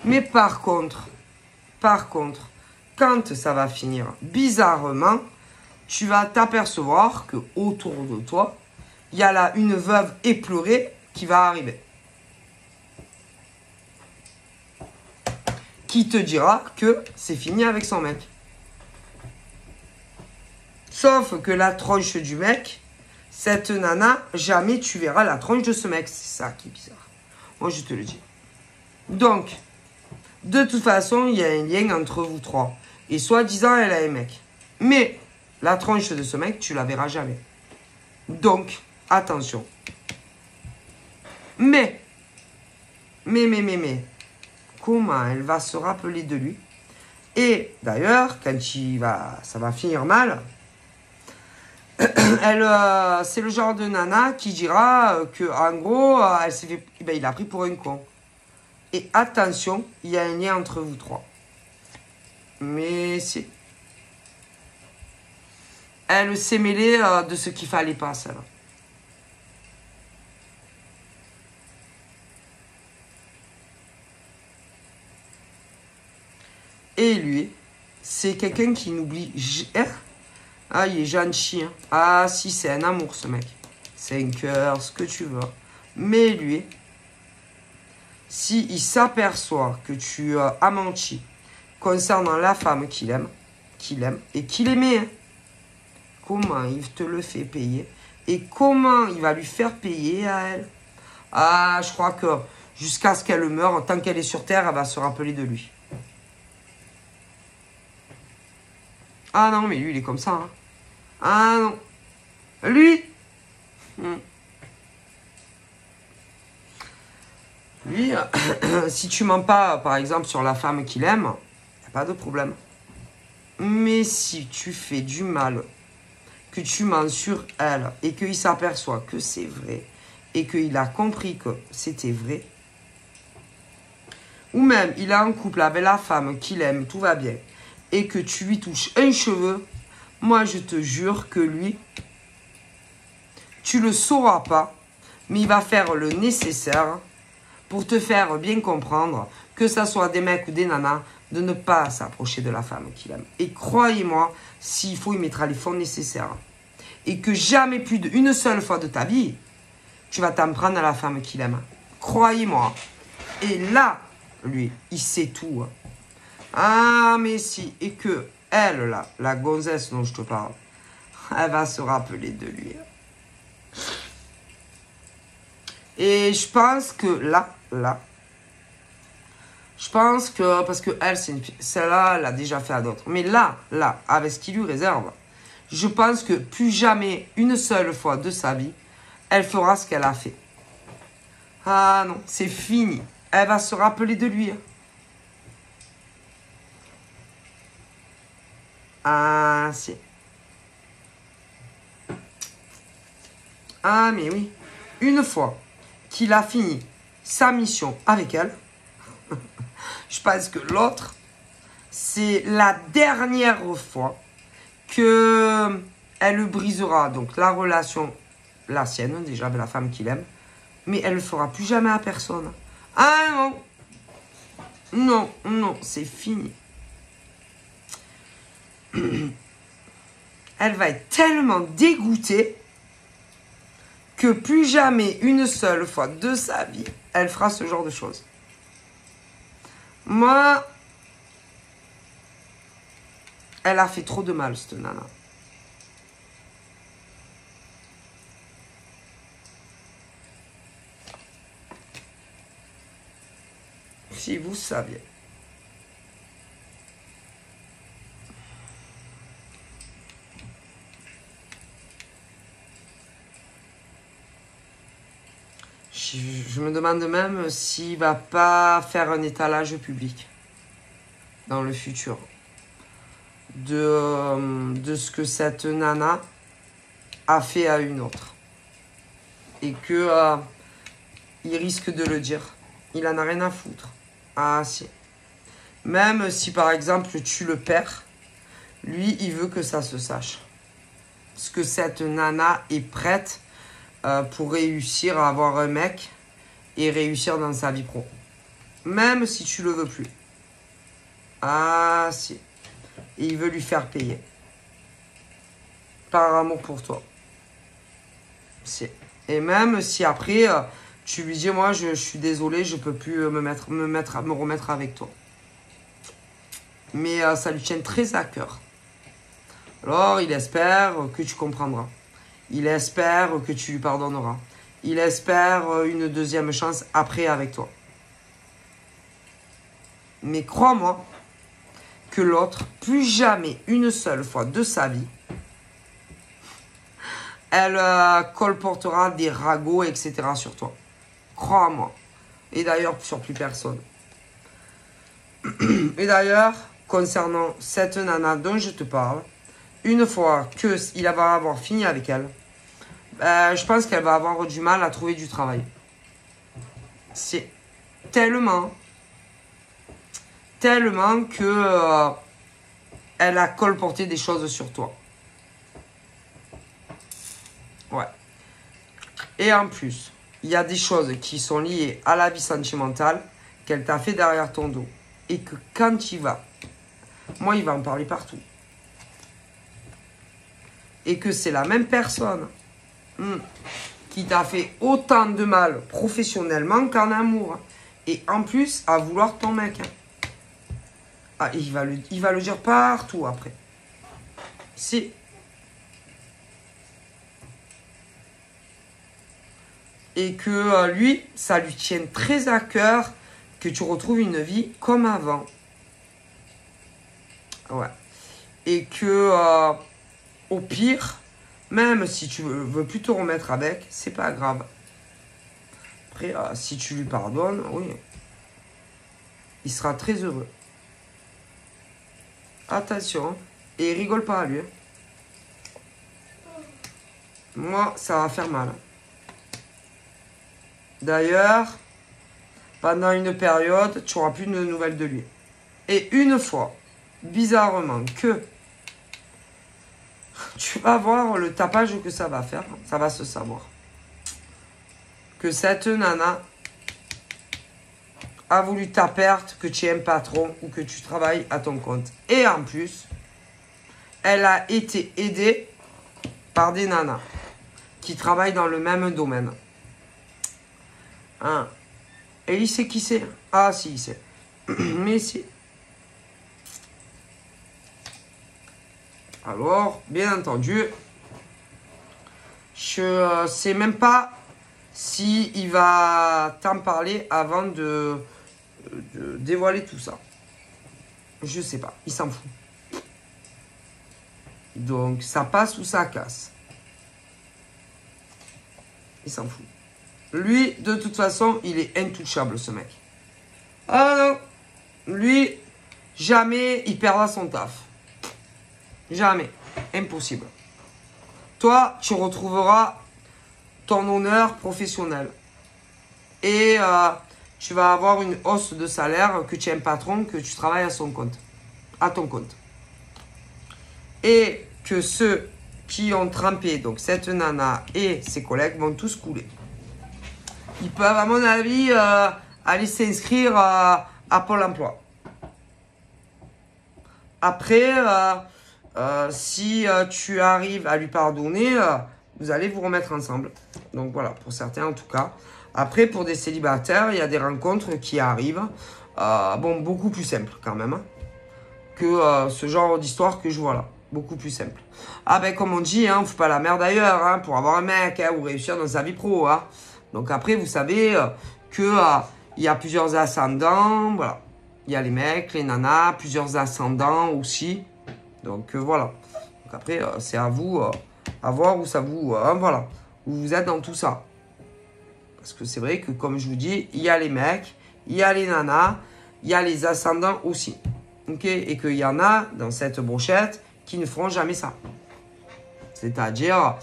Mais par contre, quand ça va finir bizarrement, tu vas t'apercevoir que autour de toi, il y a là une veuve éplorée qui va arriver. Qui te dira que c'est fini avec son mec. Sauf que la tronche du mec, cette nana, jamais tu verras la tronche de ce mec. C'est ça qui est bizarre. Moi, je te le dis. Donc, de toute façon, il y a un lien entre vous trois. Et soi-disant, elle a un mec. Mais la tronche de ce mec, tu la verras jamais. Donc, attention. Mais, comment elle va se rappeler de lui? Et d'ailleurs, quand ça va finir mal, c'est le genre de nana qui dira que en gros, elle s'est fait, il a pris pour un con. Et attention, il y a un lien entre vous trois. Mais si. Elle s'est mêlée de ce qu'il fallait pas, celle-là. Et lui, c'est quelqu'un qui n'oublie... Ah, il est gentil. Hein. Ah, si, c'est un amour, ce mec. C'est un cœur, ce que tu veux. Mais lui, s'il s'aperçoit que tu as menti concernant la femme qu'il aime et qu'il aimait, hein, comment il te le fait payer et comment il va lui faire payer à elle. Ah, je crois que jusqu'à ce qu'elle meure, tant qu'elle est sur Terre, elle va se rappeler de lui. Ah non, mais lui, il est comme ça. Hein. Ah non. Lui. Lui, si tu mens pas, par exemple, sur la femme qu'il aime, il n'y a pas de problème. Mais si tu fais du mal, que tu mens sur elle et qu'il s'aperçoit que c'est vrai et qu'il a compris que c'était vrai, ou même il est en couple avec la femme qu'il aime, tout va bien, et que tu lui touches un cheveu, moi je te jure que lui, tu le sauras pas, mais il va faire le nécessaire pour te faire bien comprendre, que ça soit des mecs ou des nanas, de ne pas s'approcher de la femme qu'il aime. Et croyez-moi, s'il faut, il mettra les fonds nécessaires. Et que jamais plus d'une seule fois de ta vie, tu vas t'en prendre à la femme qu'il aime. Croyez-moi. Et là, lui, il sait tout. Ah, mais si. Et que elle, là, la gonzesse dont je te parle, elle va se rappeler de lui. Et je pense que là, je pense que, parce que elle, celle-là, elle a déjà fait à d'autres. Mais là, avec ce qu'il lui réserve, je pense que plus jamais, une seule fois de sa vie, elle fera ce qu'elle a fait. Ah non, c'est fini. Elle va se rappeler de lui. Ah, si. Ah, mais oui. Une fois qu'il a fini sa mission avec elle, je pense que l'autre, c'est la dernière fois que elle brisera donc la relation, la sienne, déjà avec la femme qu'il aime, mais elle ne le fera plus jamais à personne. Ah non, non, non, c'est fini. Elle va être tellement dégoûtée que plus jamais une seule fois de sa vie, elle fera ce genre de choses. Moi, elle a fait trop de mal, cette nana. Si vous saviez. Je me demande même s'il va pas faire un étalage public dans le futur de ce que cette nana a fait à une autre. Et que il risque de le dire. Il en a rien à foutre. Ah si. Même si par exemple tu le perds, lui il veut que ça se sache. Parce que cette nana est prête pour réussir à avoir un mec et réussir dans sa vie pro. Même si tu le veux plus. Ah si. Et il veut lui faire payer. Par amour pour toi. Si. Et même si après, tu lui dis, moi je suis désolé, je peux plus me remettre avec toi. Mais ça lui tient très à cœur. Alors il espère que tu comprendras. Il espère que tu lui pardonneras. Il espère une deuxième chance après avec toi. Mais crois-moi que l'autre, plus jamais une seule fois de sa vie, elle colportera des ragots, etc. sur toi. Crois-moi. Et d'ailleurs, sur plus personne. Et d'ailleurs, concernant cette nana dont je te parle, une fois qu'il va avoir fini avec elle, je pense qu'elle va avoir du mal à trouver du travail. C'est tellement que elle a colporté des choses sur toi. Ouais. Et en plus, il y a des choses qui sont liées à la vie sentimentale qu'elle t'a fait derrière ton dos. Et que quand tu vas moi, il va en parler partout. Et que c'est la même personne qui t'a fait autant de mal professionnellement qu'en amour. Et en plus, à vouloir ton mec. Ah, il va le dire partout après. Si. Et que lui, ça lui tienne très à cœur que tu retrouves une vie comme avant. Ouais. Et que, au pire, même si tu veux plus te remettre avec, c'est pas grave. Après, si tu lui pardonnes, oui, il sera très heureux. Attention, et il rigole pas, lui. Moi, ça va faire mal. D'ailleurs, pendant une période, tu n'auras plus de nouvelles de lui. Et une fois, bizarrement, que tu vas voir le tapage que ça va faire, ça va se savoir. Que cette nana a voulu ta perte, que tu es un patron ou que tu travailles à ton compte. Et en plus, elle a été aidée par des nanas qui travaillent dans le même domaine. Hein. Et il sait qui c'est? Ah si, il sait. Mais si. Alors, bien entendu, je ne sais même pas si il va t'en parler avant de dévoiler tout ça. Je sais pas, il s'en fout. Donc, ça passe ou ça casse. Il s'en fout. Lui, de toute façon, il est intouchable, ce mec. Ah non. Lui, jamais il perdra son taf. Jamais. Impossible. Toi, tu retrouveras ton honneur professionnel. Et tu vas avoir une hausse de salaire, que tu es un patron, que tu travailles à son compte. À ton compte. Et que ceux qui ont trempé, donc cette nana et ses collègues, vont tous couler. Ils peuvent, à mon avis, aller s'inscrire à Pôle emploi. Après, si tu arrives à lui pardonner, vous allez vous remettre ensemble. Donc voilà, pour certains en tout cas. Après, pour des célibataires, il y a des rencontres qui arrivent. Bon, beaucoup plus simples quand même. Hein, que ce genre d'histoire que je vois là. Beaucoup plus simple. Ah ben comme on dit, hein, faut pas la merde ailleurs hein, pour avoir un mec hein, ou réussir dans sa vie pro. Hein. Donc après, vous savez que il y a plusieurs ascendants. Voilà. Il y a les mecs, les nanas, plusieurs ascendants aussi. Donc voilà. Donc après, c'est à vous à voir où ça vous... voilà. Où vous êtes dans tout ça. Parce que c'est vrai que comme je vous dis, il y a les mecs, il y a les nanas, il y a les ascendants aussi. Ok. Et qu'il y en a dans cette brochette qui ne feront jamais ça. C'est-à-dire,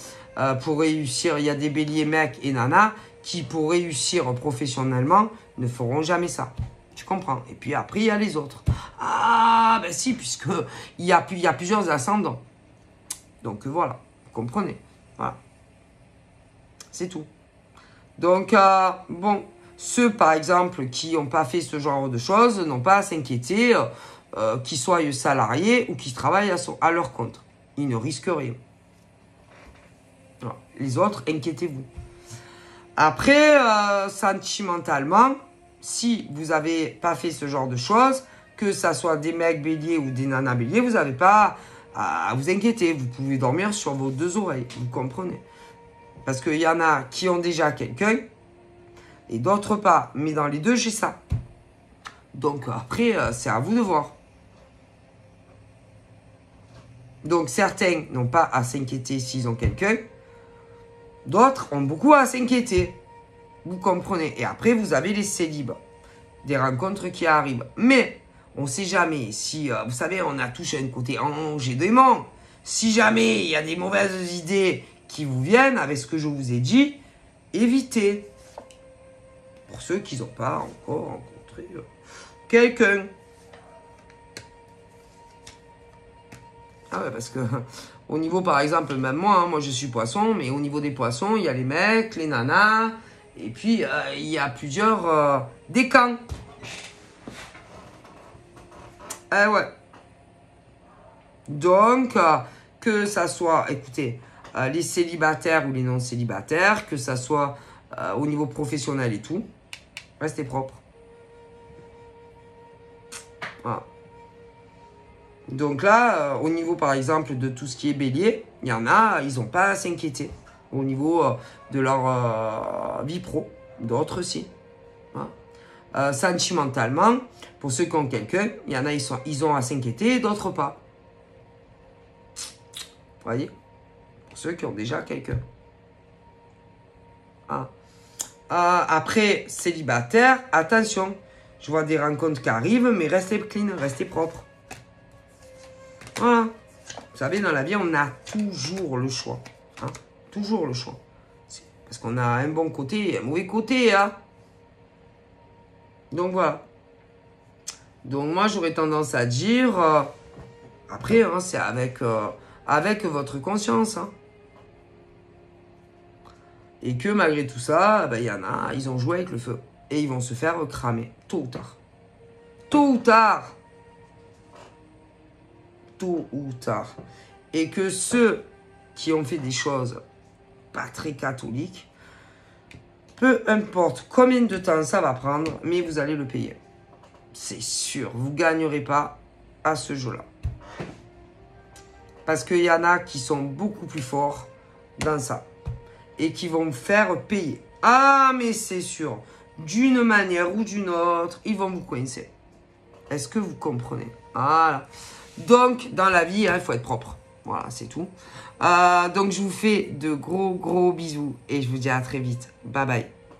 pour réussir, il y a des béliers mecs et nanas qui, pour réussir professionnellement, ne feront jamais ça. Tu comprends? Et puis après, il y a les autres. Ah, ben si, puisque il y a plusieurs ascendants. Donc voilà, vous comprenez. Voilà. C'est tout. Donc, bon, ceux, par exemple, qui n'ont pas fait ce genre de choses, n'ont pas à s'inquiéter, qu'ils soient salariés ou qu'ils travaillent à leur compte. Ils ne risquent rien. Voilà. Les autres, inquiétez-vous. Après, sentimentalement, si vous n'avez pas fait ce genre de choses, que ça soit des mecs béliers ou des nanas béliers, vous n'avez pas à vous inquiéter. Vous pouvez dormir sur vos deux oreilles, vous comprenez? Parce qu'il y en a qui ont déjà quelqu'un et d'autres pas. Mais dans les deux, j'ai ça. Donc après, c'est à vous de voir. Donc certains n'ont pas à s'inquiéter s'ils ont quelqu'un. D'autres ont beaucoup à s'inquiéter. Vous comprenez? Et après, vous avez les célibes. Des rencontres qui arrivent. Mais, on ne sait jamais. Si, vous savez, on a touché un côté ange et démon. Si jamais il y a des mauvaises idées qui vous viennent avec ce que je vous ai dit, évitez. Pour ceux qui n'ont pas encore rencontré quelqu'un. Ah ouais, parce que au niveau, par exemple, même moi, hein, moi je suis poisson, mais au niveau des poissons, il y a les mecs, les nanas, et puis il y a plusieurs décans. Ah ouais. Donc, que ça soit, écoutez, les célibataires ou les non-célibataires, que ça soit au niveau professionnel et tout, restez propre. Voilà. Donc là, au niveau par exemple de tout ce qui est bélier, il y en a, ils n'ont pas à s'inquiéter au niveau de leur vie pro, d'autres si. Voilà. Sentimentalement, pour ceux qui ont quelqu'un, il y en a, ils ont à s'inquiéter, d'autres pas. Vous voyez? Pour ceux qui ont déjà quelqu'un. Ah. Après, célibataire, attention. Je vois des rencontres qui arrivent, mais restez clean, restez propre. Voilà. Vous savez, dans la vie, on a toujours le choix. Hein? Toujours le choix. Parce qu'on a un bon côté et un mauvais côté. Hein? Donc, voilà. Donc, moi, j'aurais tendance à dire... après, hein, c'est avec votre conscience. Hein? Et que malgré tout ça, ben, y en a, ils ont joué avec le feu. Et ils vont se faire cramer, tôt ou tard. Tôt ou tard. Tôt ou tard. Et que ceux qui ont fait des choses pas très catholiques, peu importe combien de temps ça va prendre, mais vous allez le payer. C'est sûr, vous ne gagnerez pas à ce jeu-là. Parce qu'il y en a qui sont beaucoup plus forts dans ça. Et qui vont me faire payer. Ah, mais c'est sûr. D'une manière ou d'une autre, ils vont vous coincer. Est-ce que vous comprenez? Voilà. Donc, dans la vie, hein, il faut être propre. Voilà, c'est tout. Donc, je vous fais de gros bisous. Et je vous dis à très vite. Bye bye.